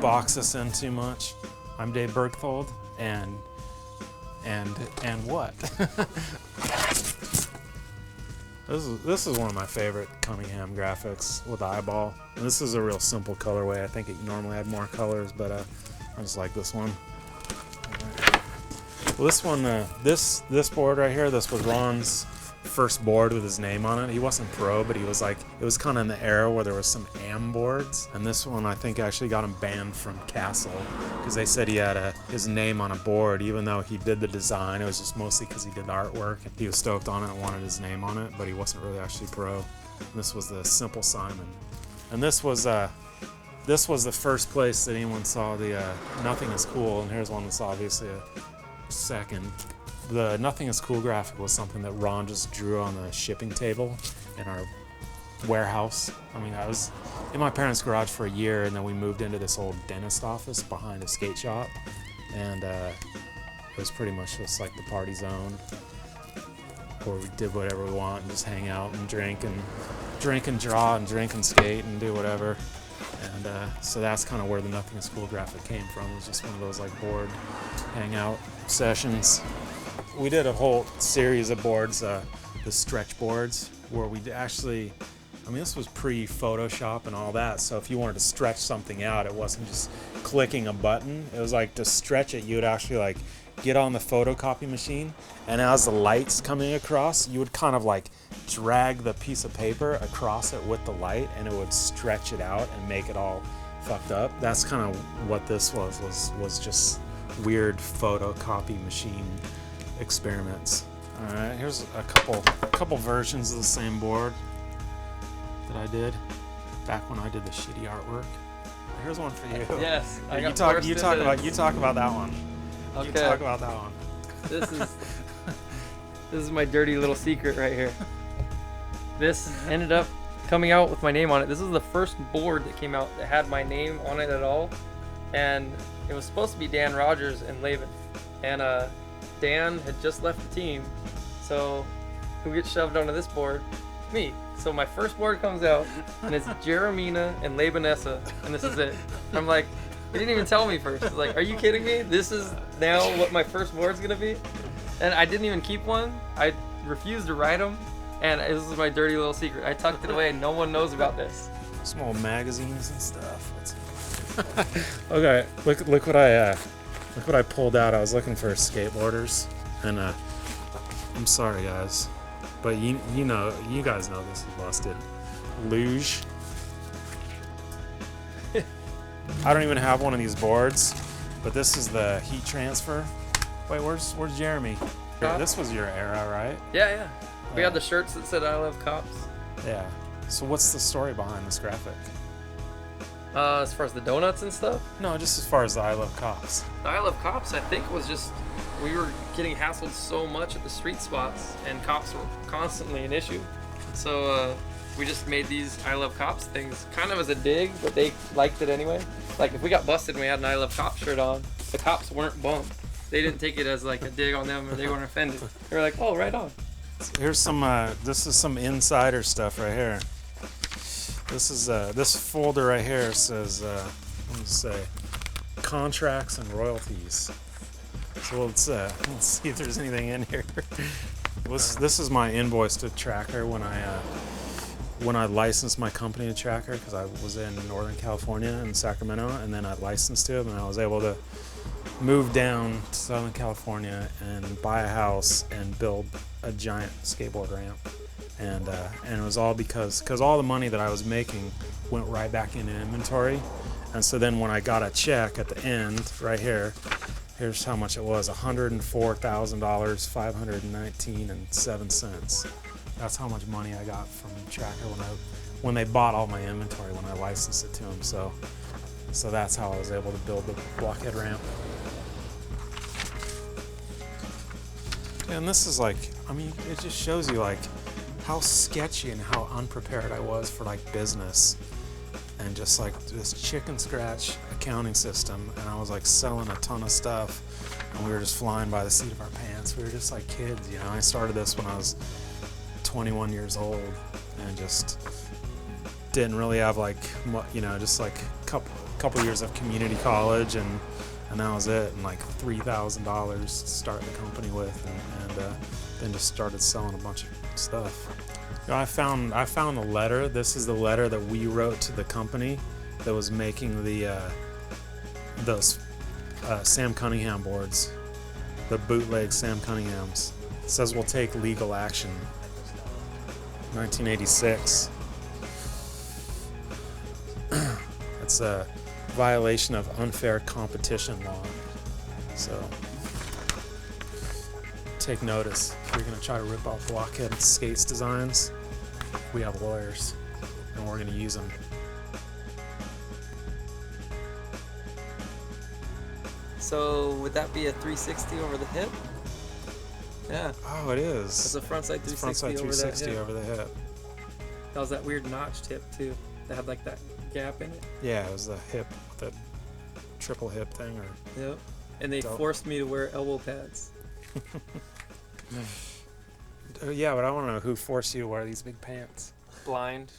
box this in too much. I'm Dave Bergthold, and what? This is one of my favorite Cunningham graphics with eyeball. And this is a real simple colorway. I think it normally had more colors, but I just like this one. Well, this one, this board right here, this was Ron's first board with his name on it. He wasn't pro, but he was like, it was kind of in the era where there was some AM boards. And this one, I think, actually got him banned from CASL because they said he had his name on a board, even though he did the design. It was just mostly because he did the artwork. He was stoked on it and wanted his name on it, but he wasn't really actually pro. And this was the Simple Simon. And this was the first place that anyone saw the Nothing is Cool, and here's one that's obviously a second. The Nothing is Cool graphic was something that Ron just drew on the shipping table in our warehouse. I mean, I was in my parents' garage for a year, and then we moved into this old dentist office behind a skate shop, and it was pretty much just like the party zone where we did whatever we want and just hang out and drink and draw and drink and skate and do whatever. And so that's kind of where the Nothing is Cool graphic came from. It was just one of those like board hangout sessions. We did a whole series of boards, the stretch boards, where we actually, I mean, this was pre-Photoshop and all that, so if you wanted to stretch something out, it wasn't just clicking a button. It was like, to stretch it, you would actually like get on the photocopy machine, and as the light's coming across, you would kind of like drag the piece of paper across it with the light, and it would stretch it out and make it all fucked up. That's kind of what this was just weird photocopy machine experiments. All right, here's a couple versions of the same board that I did back when I did the shitty artwork. Here's one for you. Yes, you talk about that one. Okay. You talk about that one. This is my dirty little secret right here. This ended up coming out with my name on it. This is the first board that came out that had my name on it at all, and it was supposed to be Dan Rogers and Laban, and Dan had just left the team, so who gets shoved onto this board? Me. So my first board comes out, and it's Jeremina and Labanessa, and this is it. I'm like, he didn't even tell me first. He's like, are you kidding me? This is now what my first board's gonna be? And I didn't even keep one. I refused to write them, and this is my dirty little secret. I tucked it away, and no one knows about this. Small magazines and stuff. Okay, look what I pulled out. I was looking for skateboarders, and I'm sorry guys, but you guys know this is busted. Luge. I don't even have one of these boards, but this is the heat transfer. Wait, where's Jeremy? This was your era, right? Yeah. We had the shirts that said I love cops. Yeah. So what's the story behind this graphic? As far as the donuts and stuff? No, just as far as the I love cops. The I love cops, I think, was just, we were getting hassled so much at the street spots, and cops were constantly an issue. So we just made these I love cops things kind of as a dig, but they liked it anyway. Like if we got busted and we had an I love cops shirt on, the cops weren't bummed. They didn't take it as like a dig on them, or they weren't offended. They were like, oh, right on. Here's some, this is some insider stuff right here. This is, this folder right here says, let me say, contracts and royalties. So let's see if there's anything in here. This is my invoice to Tracker when I licensed my company to Tracker, because I was in Northern California in Sacramento, and then I licensed to them, and I was able to move down to Southern California and buy a house and build a giant skateboard ramp. And it was all because all the money that I was making went right back into inventory. And so then when I got a check at the end, right here, here's how much it was: $104,000, $519.07. That's how much money I got from Tracker when they bought all my inventory when I licensed it to them. So that's how I was able to build the blockhead ramp. And this is like, I mean, it just shows you like how sketchy and how unprepared I was for like business, and just like this chicken scratch accounting system, and I was like selling a ton of stuff, and we were just flying by the seat of our pants. We were just like kids, you know. I started this when I was 21 years old, and just didn't really have like, you know, just like a couple years of community college, and that was it. And like $3,000 to start the company with, and then just started selling a bunch of stuff. You know, I found a letter. This is the letter that we wrote to the company that was making those Sam Cunningham boards, the bootleg Sam Cunninghams. It says we'll take legal action. 1986. It's a violation of unfair competition law. So take notice. If you're going to try to rip off Blockhead Skates designs, we have lawyers, and we're going to use them. So would that be a 360 over the hip? Yeah. Oh, it is. It's a frontside 360, It's frontside 360 over the hip. That was that weird notched hip too. That had like that gap in it. Yeah, it was the hip, the triple hip thing, or. Yep. And they forced me to wear elbow pads. Yeah, but I want to know who forced you to wear these big pants. Blind.